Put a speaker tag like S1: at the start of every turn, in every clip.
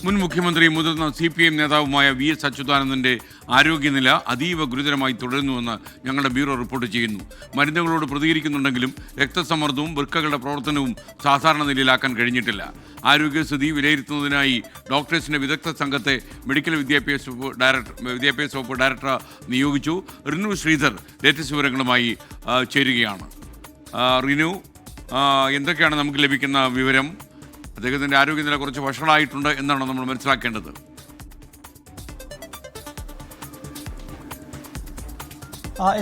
S1: മുൻ മുഖ്യമന്ത്രി മുതിർന്ന CPM നേതാവുമായ VS അച്യുതാനന്ദന്റെ ആരോഗ്യനില അതീവ ഗുരുതരമായി തുടരുന്നുവെന്ന് ഞങ്ങളുടെ ബ്യൂറോ റിപ്പോർട്ട് ചെയ്യുന്നു. മരുന്നുകളോട് പ്രതികരിക്കുന്നുണ്ടെങ്കിലും രക്തസമ്മർദ്ദവും വൃക്കകളുടെ പ്രവർത്തനവും സാധാരണ നിലയിലാക്കാൻ കഴിഞ്ഞിട്ടില്ല. ആരോഗ്യസ്ഥിതി വിലയിരുത്തുന്നതിനായി ഡോക്ടേഴ്സിന്റെ വിദഗ്ധ സംഘത്തെ മെഡിക്കൽ വിദ്യാഭ്യാസ വകുപ്പ് ഡയറക്ടർ നിയോഗിച്ചു. റിനു ശ്രീധർ ലേറ്റസ്റ്റ് വിവരങ്ങളുമായി ചേരുകയാണ്. റിനു, എന്തൊക്കെയാണ് നമുക്ക് ലഭിക്കുന്ന വിവരം? അദ്ദേഹത്തിൻ്റെ ആരോഗ്യനില കുറച്ച് വഷളായിട്ടുണ്ട് എന്നാണ് നമ്മൾ മനസ്സിലാക്കേണ്ടത്.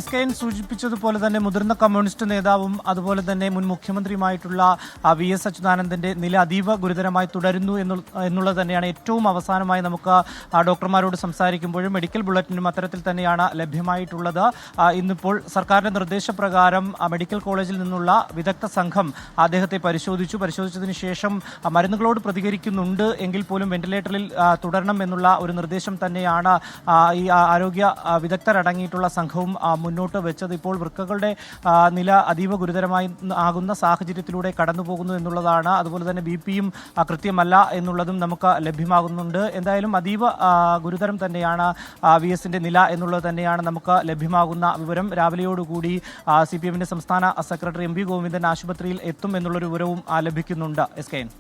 S2: SKN സൂചിപ്പിച്ചതുപോലെ തന്നെ മുതിർന്ന കമ്മ്യൂണിസ്റ്റ് നേതാവും അതുപോലെ തന്നെ മുൻ മുഖ്യമന്ത്രിയുമായിട്ടുള്ള VS അച്യുതാനന്ദന്റെ നില അതീവ ഗുരുതരമായി തുടരുന്നു എന്നുള്ളത് തന്നെയാണ് ഏറ്റവും അവസാനമായി നമുക്ക് ഡോക്ടർമാരോട് സംസാരിക്കുമ്പോഴും മെഡിക്കൽ ബുള്ളറ്റിനും അത്തരത്തിൽ തന്നെയാണ് ലഭ്യമായിട്ടുള്ളത്. ഇന്നിപ്പോൾ സർക്കാരിന്റെ നിർദ്ദേശപ്രകാരം മെഡിക്കൽ കോളേജിൽ നിന്നുള്ള വിദഗ്ധ സംഘം അദ്ദേഹത്തെ പരിശോധിച്ചതിന് ശേഷം മരുന്നുകളോട് പ്രതികരിക്കുന്നുണ്ട് എങ്കിൽ പോലും വെന്റിലേറ്ററിൽ തുടരണം എന്നുള്ള ഒരു നിർദ്ദേശം തന്നെയാണ് ഈ ആരോഗ്യ വിദഗ്ധരടങ്ങിയിട്ടുള്ള സംഘവും മുന്നോട്ട് വെച്ചത്. ഇപ്പോൾ വൃക്കകളുടെ നില അതീവ ഗുരുതരമായി ആകുന്ന സാഹചര്യത്തിലൂടെ കടന്നു പോകുന്നു എന്നുള്ളതാണ്. അതുപോലെ തന്നെ BP-യും കൃത്യമല്ല എന്നുള്ളതും നമുക്ക് ലഭ്യമാകുന്നുണ്ട്. എന്തായാലും അതീവ ഗുരുതരം തന്നെയാണ് VS-ന്റെ നില എന്നുള്ളത് തന്നെയാണ് നമുക്ക് ലഭ്യമാകുന്ന വിവരം. രാവിലെയോടുകൂടി CPM-ന്റെ സംസ്ഥാന സെക്രട്ടറി MV ഗോവിന്ദൻ ആശുപത്രിയിൽ എത്തും എന്നുള്ളൊരു വിവരവും ലഭിക്കുന്നുണ്ട്. SKN.